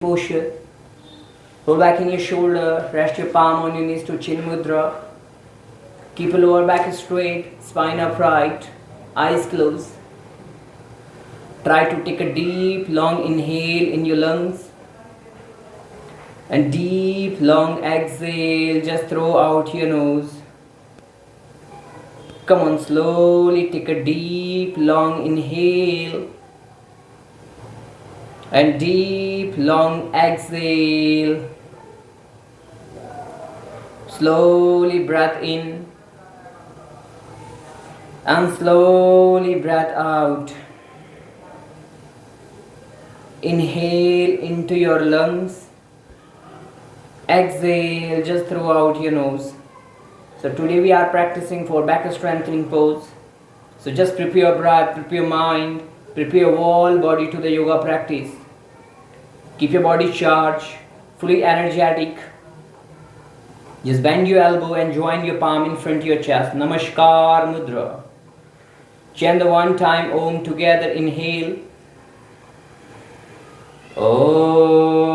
posture. Roll back in your shoulder, rest your palm on your knees to chin mudra. Keep your lower back straight, spine upright, eyes closed. Try to take a deep, long inhale in your lungs. And deep, long exhale, just throw out your nose. Come on, slowly take a deep, long inhale. And deep, long exhale. Slowly breath in. And slowly breath out. Inhale into your lungs. Exhale just through out your nose. So today we are practicing for back strengthening pose. So just prepare your breath, prepare your mind, prepare your whole body to the yoga practice. Keep your body charged, fully energetic. Just bend your elbow and join your palm in front of your chest. Namaskar Mudra. Chant the one time Om together. Inhale. Om.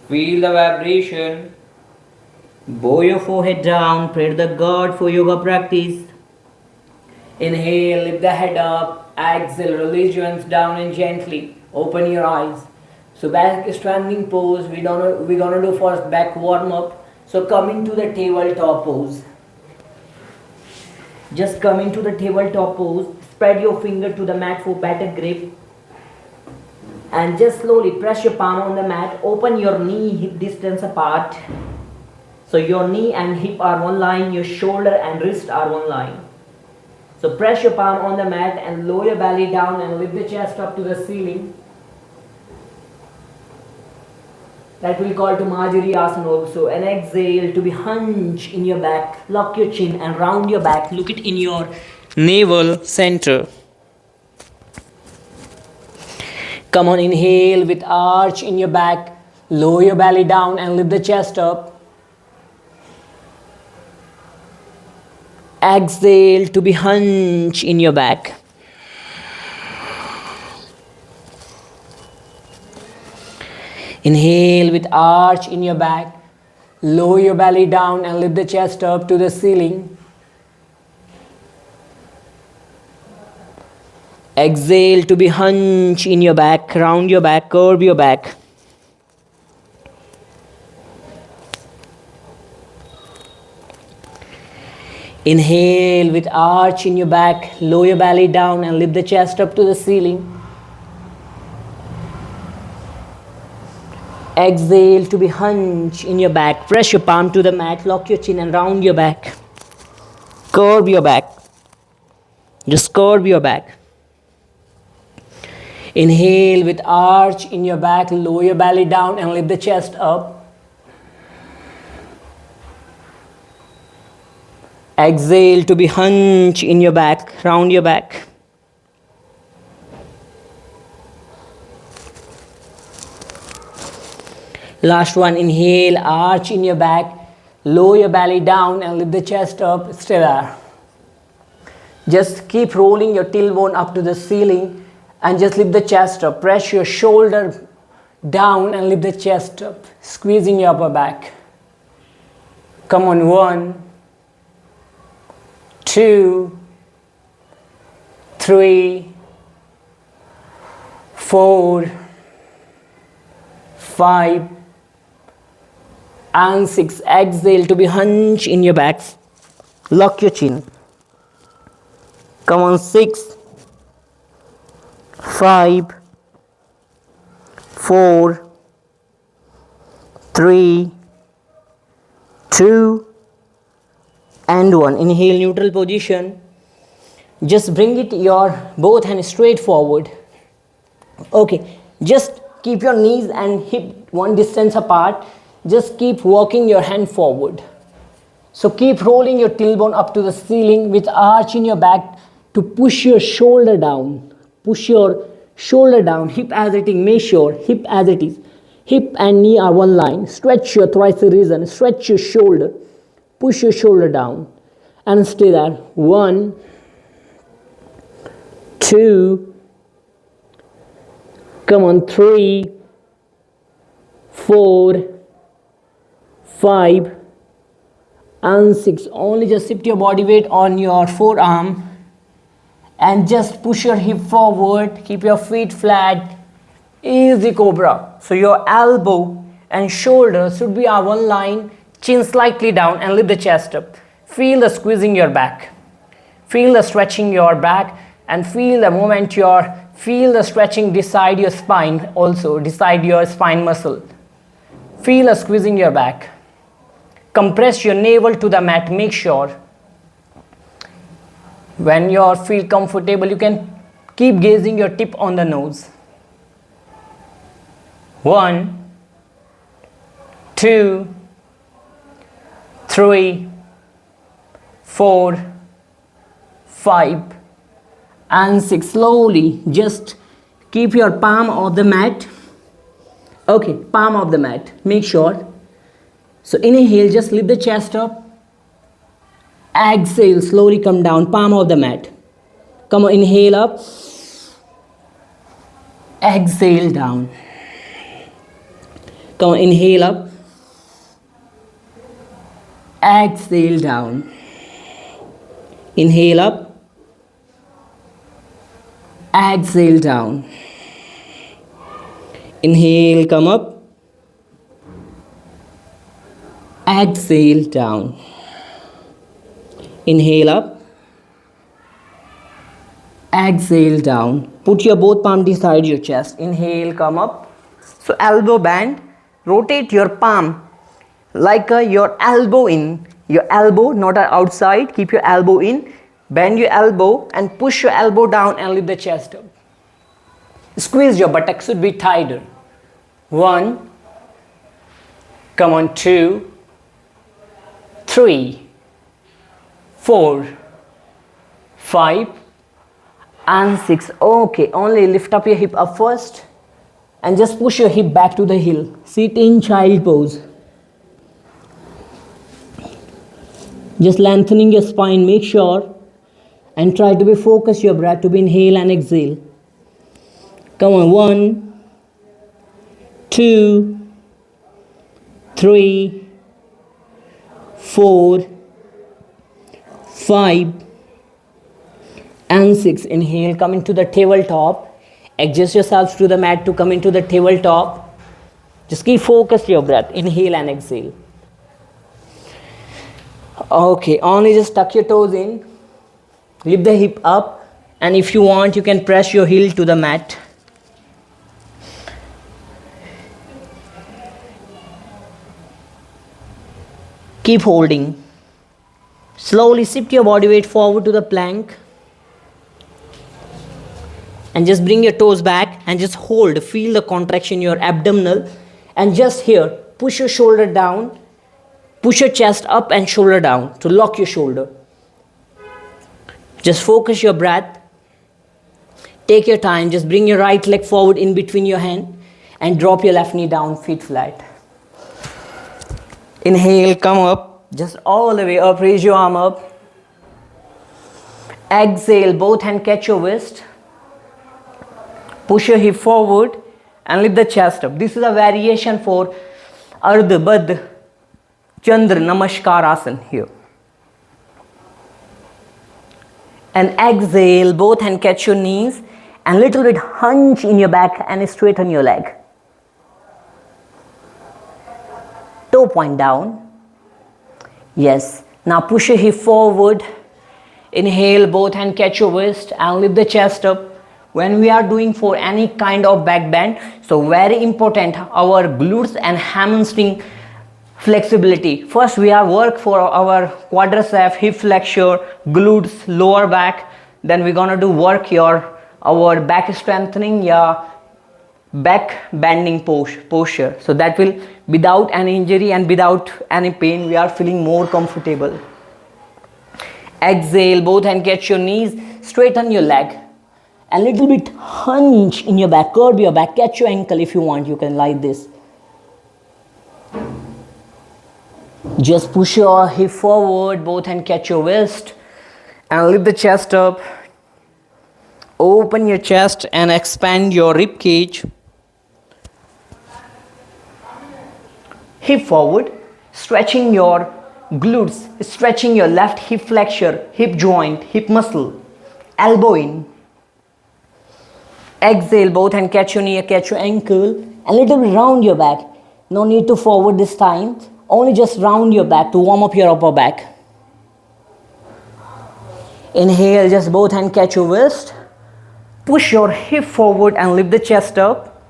Feel the vibration. Bow your forehead down. Pray to the God for yoga practice. Inhale, lift the head up. Exhale, release your hands down and gently open your eyes. So back standing pose. We're gonna do first back warm up. So come into the tabletop pose. Just come into the tabletop pose. Spread your finger to the mat for better grip. And just slowly press your palm on the mat. Open your knee hip distance apart. So your knee and hip are one line. Your shoulder and wrist are one line. So press your palm on the mat and lower your belly down and lift the chest up to the ceiling. That will call to Majuri Asana also. And exhale to be hunched in your back. Lock your chin and round your back. Look it in your navel center. Come on, inhale with arch in your back. Lower your belly down and lift the chest up. Exhale to be hunched in your back. Inhale with arch in your back. Lower your belly down and lift the chest up to the ceiling. Exhale to be hunched in your back. Round your back, curve your back. Inhale with arch in your back, lower your belly down and lift the chest up to the ceiling. Exhale to be hunched in your back. Press your palm to the mat, lock your chin and round your back. Curve your back. Just curve your back. Inhale with arch in your back, lower your belly down and lift the chest up. Exhale to be hunched in your back, round your back. Last one, inhale, arch in your back, lower your belly down and lift the chest up, stay there. Just keep rolling your tailbone up to the ceiling and just lift the chest up. Press your shoulder down and lift the chest up, squeezing your upper back. Come on, 1, 2, 3, 4, 5, and 6. Exhale to be hunched in your back. Lock your chin. Come on, 6, 5, 4, 3, 2, and 1. Inhale, neutral position. Just bring it your both hands straight forward. Okay, just keep your knees and hip one distance apart. Just keep walking your hand forward. So keep rolling your tailbone up to the ceiling with arch in your back to push your shoulder down. Push your shoulder down, hip as it is. Make sure hip as it is. Hip and knee are one line. Stretch your thoracic region. Stretch your shoulder. Push your shoulder down. And stay there. 1, 2, come on, 3, 4, 5, and 6. Only just shift your body weight on your forearm and just push your hip forward. Keep your feet flat. Easy cobra. So your elbow and shoulder should be on one line. Chin slightly down and lift the chest up. Feel the squeezing your back. Feel the stretching your back and feel the moment feel the stretching beside your spine, also beside your spine muscle. Feel the squeezing your back. Compress your navel to the mat. Make sure when you feel comfortable, you can keep gazing your tip on the nose. 1, 2, 3, 4, 5, and 6. Slowly just keep your palm on the mat. Okay, palm of the mat. Make sure. So inhale, just lift the chest up. Exhale, slowly come down, palm of the mat. Come on, inhale up. Exhale down. Come on, inhale up. Exhale down. Inhale up. Exhale down. Inhale, come up. Exhale down. Inhale up. Exhale down. Put your both palm beside your chest. Inhale, come up. So elbow bend. Rotate your palm like your elbow in. Your elbow, not outside. Keep your elbow in. Bend your elbow and push your elbow down and lift the chest up. Squeeze your buttocks should be tighter. 1, come on, 2, 3, 4, 5, and 6. Okay, only lift up your hip up first and just push your hip back to the heel. Sit in child pose. Just lengthening your spine, make sure, and try to be focused your breath to be inhale and exhale. Come on, 1, 2, 3, 4, 5, and 6. Inhale, come into the tabletop. Adjust yourselves to the mat to come into the tabletop. Just keep focused your breath. Inhale and exhale. Okay, only just tuck your toes in. Lift the hip up. And if you want, you can press your heel to the mat. Keep holding. Slowly shift your body weight forward to the plank. And just bring your toes back and just hold. Feel the contraction in your abdominal. And just here, push your shoulder down. Push your chest up and shoulder down to lock your shoulder. Just focus your breath. Take your time. Just bring your right leg forward in between your hand and drop your left knee down, feet flat. Inhale, come up. Just all the way up. Raise your arm up. Exhale, both hands catch your waist. Push your hip forward and lift the chest up. This is a variation for Ardha Baddha Chandra Namaskar Asana here. And exhale, both hands catch your knees and little bit hunch in your back and straighten your leg. Toe point down. Yes. Now push your hip forward. Inhale, both hands catch your waist and lift the chest up. When we are doing for any kind of back bend, so very important, our glutes and hamstring flexibility. First we are work for our quadricep, hip flexor, glutes, lower back. Then we're gonna do work our back strengthening, back bending posture. So that will, without any injury and without any pain, we are feeling more comfortable. Exhale, both hands catch your knees, straighten your leg. A little bit hunch in your back, curve your back, catch your ankle if you want, you can like this. Just push your hip forward, both hands catch your waist, and lift the chest up. Open your chest and expand your rib cage. Hip forward, stretching your glutes, stretching your left hip flexor, hip joint, hip muscle. Elbow in. Exhale, both hands catch your knee, catch your ankle, and little bit round your back. No need to forward this time, only just round your back to warm up your upper back. Inhale, just both hands catch your waist. Push your hip forward and lift the chest up.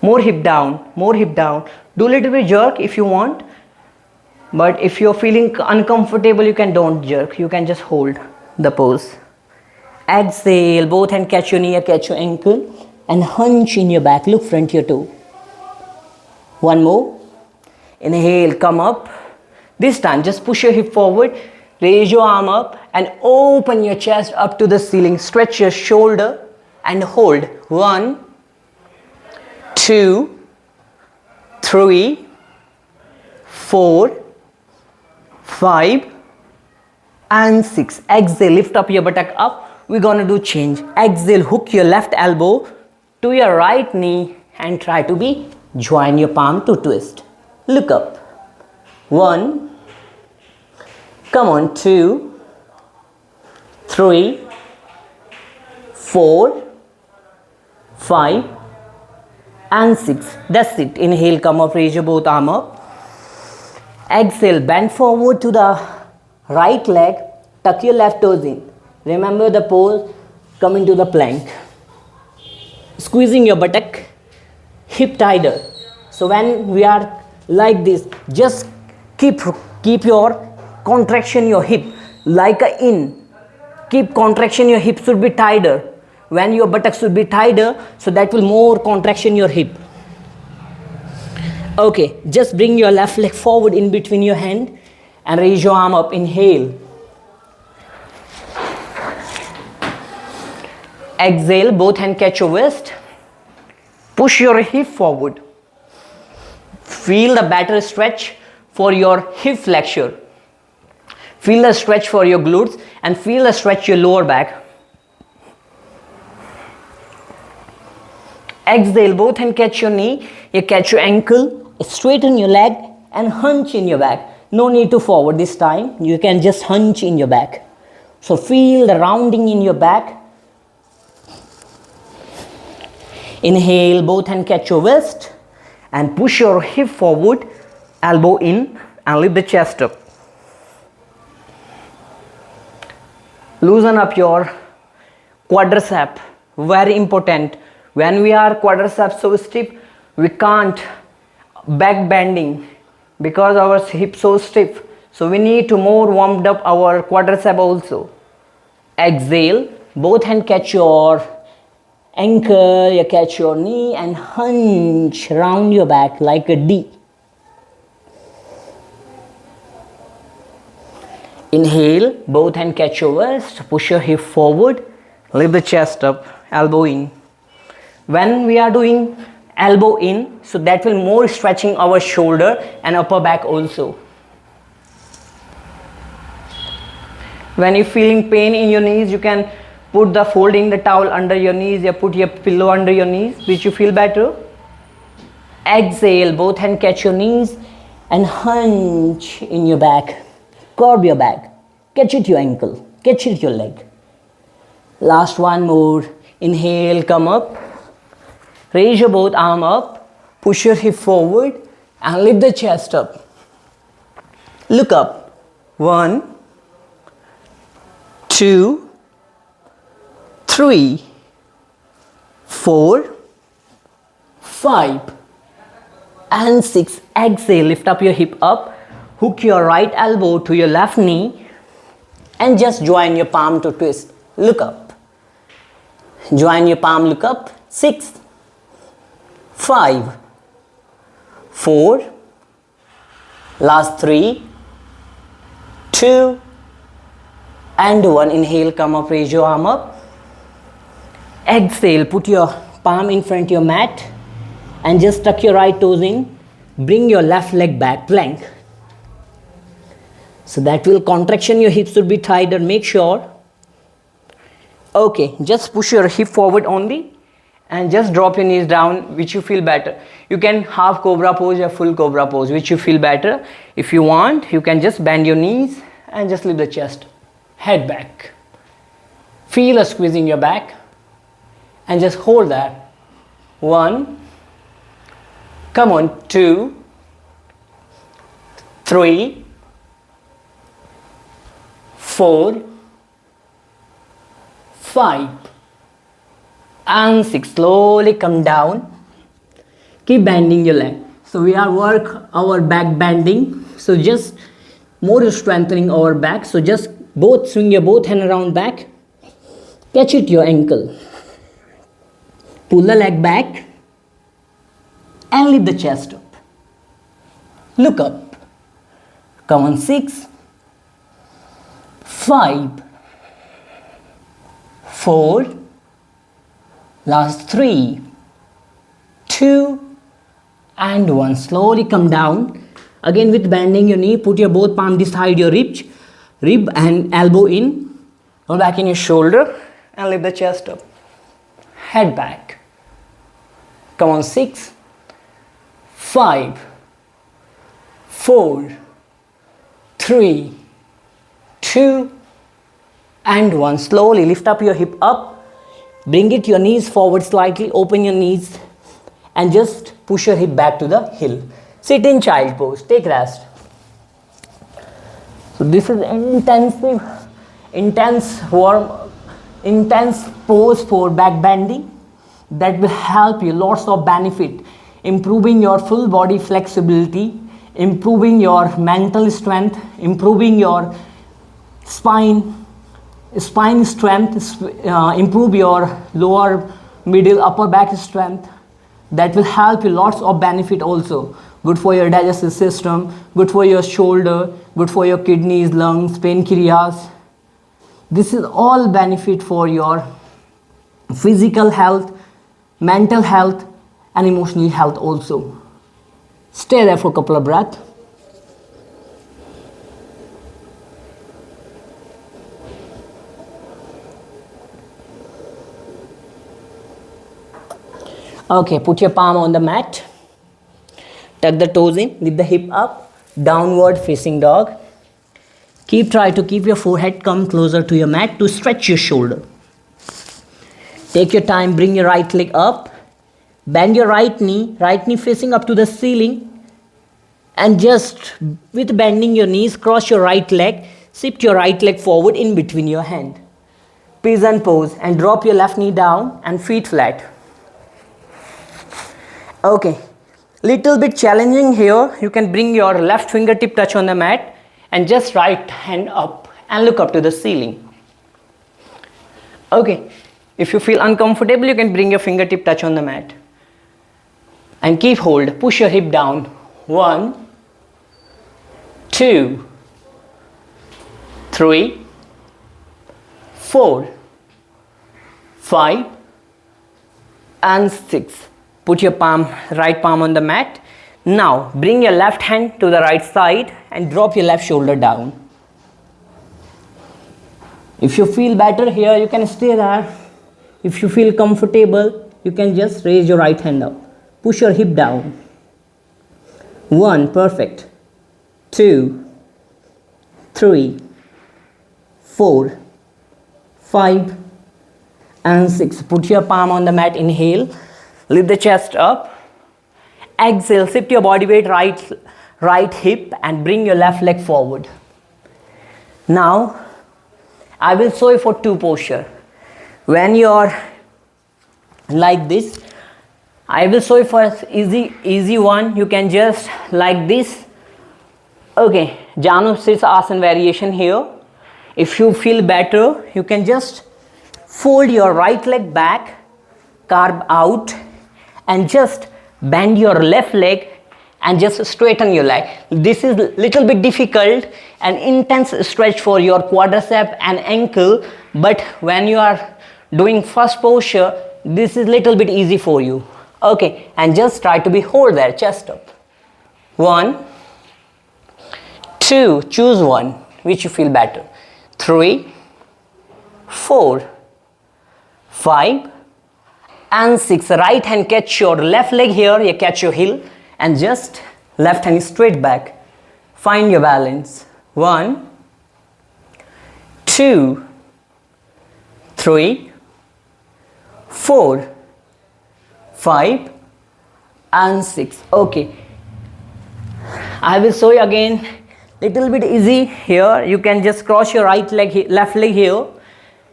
More hip down, more hip down. Do a little bit jerk if you want, but if you're feeling uncomfortable, you can don't jerk. You can just hold the pose. Exhale, both hands catch your knee, catch your ankle, and hunch in your back. Look front your toe. One more. Inhale, come up. This time, just push your hip forward, raise your arm up, and open your chest up to the ceiling. Stretch your shoulder and hold. 1, 2, 3, 4, 5, and 6. Exhale, lift up your buttock up. We're gonna do change. Exhale, hook your left elbow to your right knee and try to join your palm to twist. Look up. 1, come on, 2, 3, 4, 5, and 6. That's it. Inhale, come up, raise your both arm up. Exhale, bend forward to the right leg, tuck your left toes in. Remember the pose, come into the plank. Squeezing your buttock, hip tighter. So when we are like this, just keep your contraction, your hip like a in. Keep contraction, your hip should be tighter. When your buttock should be tighter, so that will more contraction your hip. Okay, just bring your left leg forward in between your hand and raise your arm up. Inhale. Exhale, both hands catch your waist. Push your hip forward. Feel the better stretch for your hip flexor. Feel the stretch for your glutes and feel the stretch your lower back. Exhale, both hands catch your knee, you catch your ankle, straighten your leg and hunch in your back. No need to forward this time, you can just hunch in your back. So feel the rounding in your back. Inhale, both hands catch your waist and push your hip forward, elbow in and lift the chest up. Loosen up your quadricep, very important. When we are quadriceps so stiff, we can't back bending because our hip so stiff. So we need to more warmed up our quadricep also. Exhale, both hands catch your ankle, you catch your knee and hunch round your back like a D. Inhale, both hands catch your waist, push your hip forward, lift the chest up, elbow in. When we are doing elbow in, so that will more stretching our shoulder and upper back also. When you're feeling pain in your knees, you can put the folding the towel under your knees, you put your pillow under your knees, which you feel better. Exhale, both hands catch your knees and hunch in your back. Curve your back, catch it your ankle, catch it your leg. Last one more. Inhale, come up. Raise your both arm up, push your hip forward and lift the chest up. Look up. 1, 2, 3, 4, 5 and 6. Exhale, lift up your hip up, hook your right elbow to your left knee and just join your palm to twist. Look up. Join your palm, look up. 6, 5, 4, last 3, 2 and 1. Inhale, come up, raise your arm up. Exhale, put your palm in front of your mat and just tuck your right toes in. bring your left leg back, plank. So that will contraction, your hips should be tighter, make sure. Okay, just push your hip forward only and just drop your knees down, which you feel better. You can half cobra pose or full cobra pose, which you feel better. If you want, you can just bend your knees and just lift the chest, head back. Feel a squeeze in your back and just hold that. 1, come on, 2, 3, 4, 5 and 6. Slowly come down. Keep bending your leg. So we are work our back bending. So just more strengthening our back. So just both swing your both hand around back. Catch it your ankle. Pull the leg back and lift the chest up. Look up. Come on, 6, 5, 4, last 3, 2 and 1. Slowly come down. Again with bending your knee, put your both palm beside your rib and elbow in. Roll back in your shoulder and lift the chest up. Head back. Come on, 6, 5, 4, 3, 2 and 1. Slowly lift up your hip up. Bring it your knees forward slightly. Open your knees and just push your hip back to the heel. Sit in child pose. Take rest. So this is intense pose for back bending that will help you lots of benefit, improving your full body flexibility, improving your mental strength, improving your spine strength, improve your lower, middle, upper back strength. That will help you lots of benefit also. Good for your digestive system, good for your shoulder, good for your kidneys, lungs, pancreas. This is all benefit for your physical health, mental health and emotional health also. Stay there for a couple of breaths. Okay, put your palm on the mat. Tuck the toes in, lift the hip up, downward facing dog. Try to keep your forehead come closer to your mat to stretch your shoulder. Take your time, bring your right leg up. Bend your right knee facing up to the ceiling. And just with bending your knees, cross your right leg, shift your right leg forward in between your hand. Pigeon pose and drop your left knee down and feet flat. Okay, little bit challenging here. You can bring your left fingertip touch on the mat and just right hand up and look up to the ceiling. Okay, if you feel uncomfortable, you can bring your fingertip touch on the mat. And keep hold, push your hip down. 1, 2, 3, 4, 5 and 6. Put your right palm on the mat. Now bring your left hand to the right side and drop your left shoulder down. If you feel better here, you can stay there. If you feel comfortable, you can just raise your right hand up. Push your hip down. 1, perfect. 2, 3, 4, 5 and 6. Put your palm on the mat, inhale. Lift the chest up. Exhale, shift your body weight right hip and bring your left leg forward. Now, I will show you for 2 posture. When you are like this, I will show you for easy one. You can just like this. Okay, Janu Sirsasana variation here. If you feel better, you can just fold your right leg back, carve out and just bend your left leg and just straighten your leg. This is little bit difficult and intense stretch for your quadricep and ankle, but when you are doing first posture, this is little bit easy for you. Okay, and just try to be hold there, chest up. 1, 2, choose one, which you feel better. 3, 4, 5, and 6. Right hand catch your left leg here, you catch your heel, and just left hand straight back. Find your balance. 1, 2, 3, 4, 5, and 6. Okay, I will show you again. Little bit easy here. You can just cross your right leg, left leg here.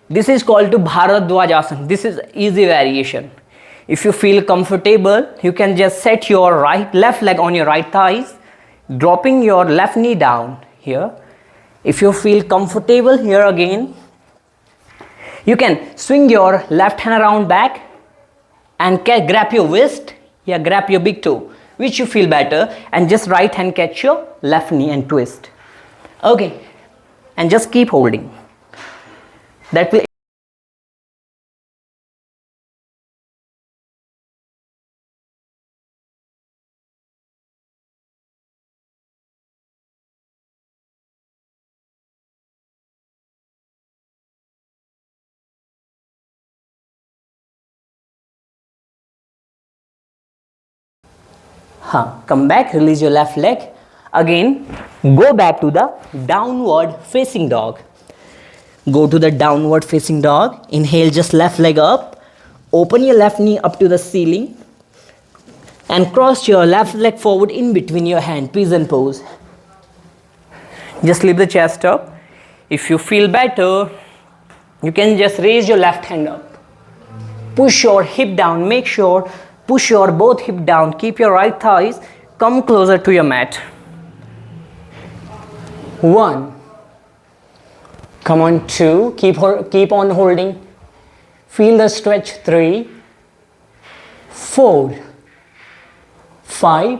This is called to Bharadwaj Asana. This is easy variation. If you feel comfortable, you can just set your left leg on your right thighs, dropping your left knee down here. If you feel comfortable here again, you can swing your left hand around back and grab your wrist. Yeah, grab your big toe, which you feel better, and just right hand catch your left knee and twist. Okay, and just keep holding. That will come back, release your left leg. Again, go back to the downward facing dog. Go to the downward facing dog. Inhale, just left leg up. Open your left knee up to the ceiling. And cross your left leg forward in between your hand. Pigeon pose. Just lift the chest up. If you feel better, you can just raise your left hand up. Push your hip down. Make sure push your both hip down. Keep your right thighs. Come closer to your mat. 1. Come on, 2. Keep on holding. Feel the stretch. 3, 4, 5,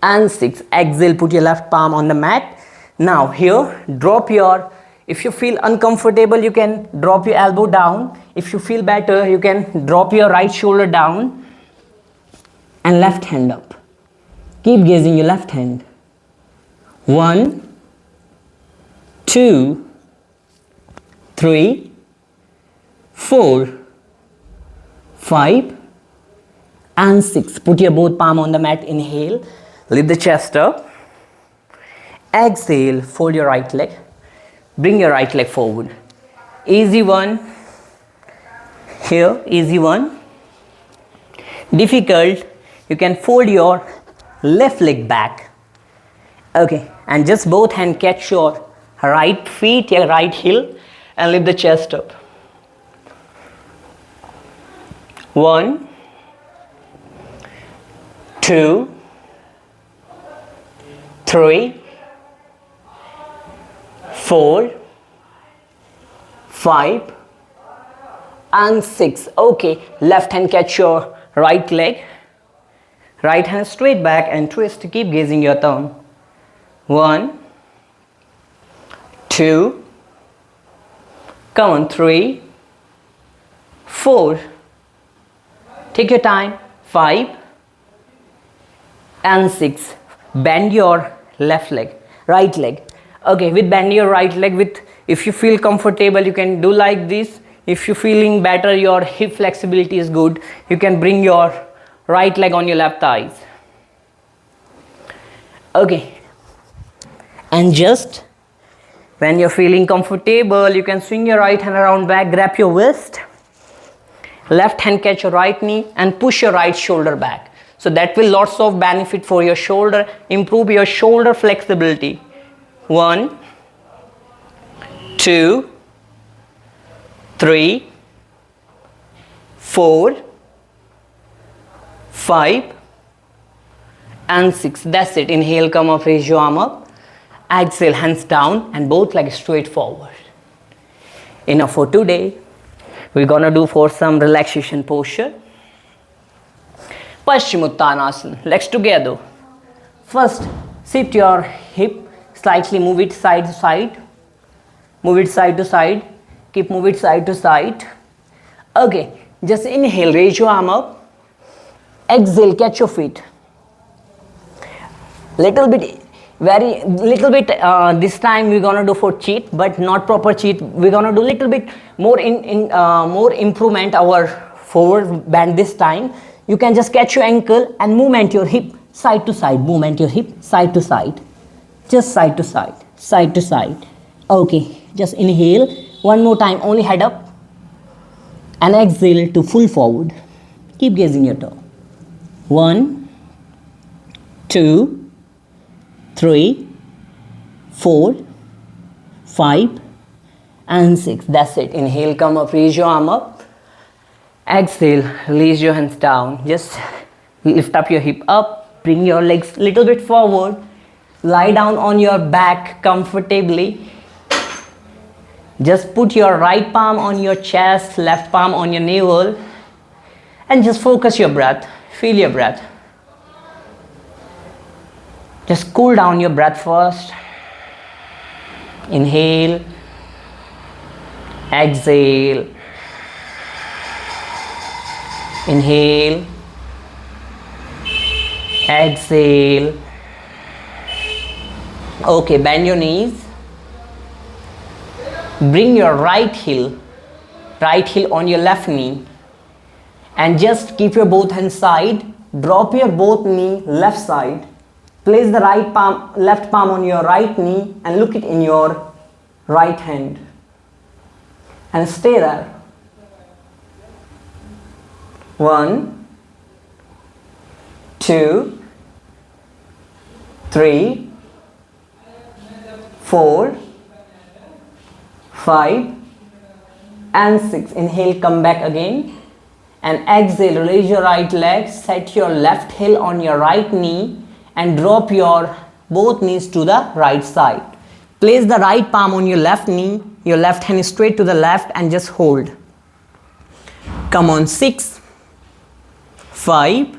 and 6. Exhale, put your left palm on the mat. Now here, drop your, if you feel uncomfortable, you can drop your elbow down. If you feel better, you can drop your right shoulder down and left hand up. Keep gazing your left hand. 1, 2, 3, 4, 5, and 6. Put your both palm on the mat. Inhale, lift the chest up. Exhale, fold your right leg. Bring your right leg forward. Easy one. Here, easy one. Difficult, you can fold your left leg back. Okay, and just both hand catch your right feet, your right heel, and lift the chest up. 1, 2, 3, 4, 5, and 6. Okay, left hand catch your right leg. Right hand straight back and twist. Keep gazing your thumb. 1, 2, come on, 3, 4, take your time, 5, and 6. Bend your left leg, right leg. Okay, with bend your right leg, if you feel comfortable, you can do like this. If you're feeling better, your hip flexibility is good, you can bring your right leg on your left thighs. Okay, and just when you're feeling comfortable, you can swing your right hand around back, grab your wrist, left hand catch your right knee, and push your right shoulder back. So that will lots of benefit for your shoulder, improve your shoulder flexibility. 1, 2, 3, 4, 5, and 6. That's it. Inhale, come up, raise your arm up. Exhale, hands down and both legs straight forward. Enough for today. We're gonna do for some relaxation posture. Paschimottanasana. Legs together. First, shift your hip, slightly move it side to side. Move it side to side. Keep move it side to side. Okay, just inhale, raise your arm up. Exhale, catch your feet. Little bit, this time we're gonna do for cheat, but not proper cheat. We're gonna do little bit more more improvement our forward bend this time. You can just catch your ankle and movement your hip side to side, movement your hip side to side, just side to side, side to side. Okay, just inhale one more time, only head up, and exhale to full forward. Keep gazing your toe. 1, 2, 3, 4, 5 and 6. That's it. Inhale, come up, raise your arm up. Exhale, release your hands down. Just lift up your hip up, bring your legs little bit forward, lie down on your back comfortably. Just put your right palm on your chest, left palm on your navel, and just focus your breath. Feel your breath. Just cool down your breath first. Inhale, exhale, inhale, exhale. Okay, bend your knees. Bring your right heel on your left knee, and just keep your both hands side. Drop your both knee left side. Place the left palm on your right knee and look it in your right hand. And stay there. 1, 2, 3, 4, 5 and 6. Inhale, come back again. And exhale, release your right leg. Set your left heel on your right knee and drop your both knees to the right side. Place the right palm on your left knee, your left hand straight to the left, and just hold. Come on, 6, 5,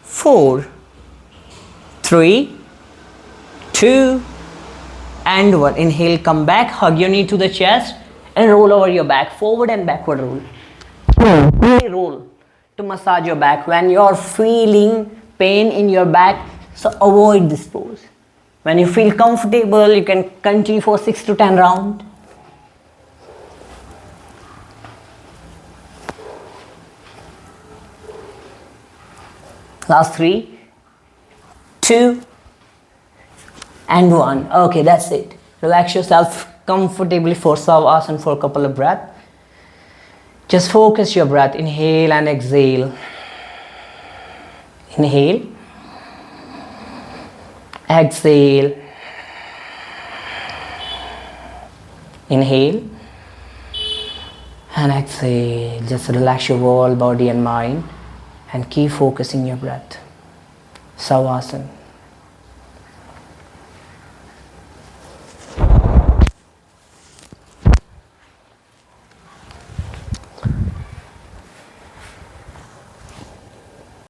4, 3, 2 and 1. Inhale, come back, hug your knee to the chest and roll over your back, forward and backward roll. Really roll to massage your back. When you're feeling pain in your back, so avoid this pose. When you feel comfortable, you can continue for 6 to 10 rounds. Last 3, 2 and 1. Okay, that's it. Relax yourself comfortably for Savasana for a couple of breaths. Just focus your breath. Inhale and exhale. Inhale. Exhale. Inhale. And exhale. Just relax your whole body and mind and keep focusing your breath. Savasana.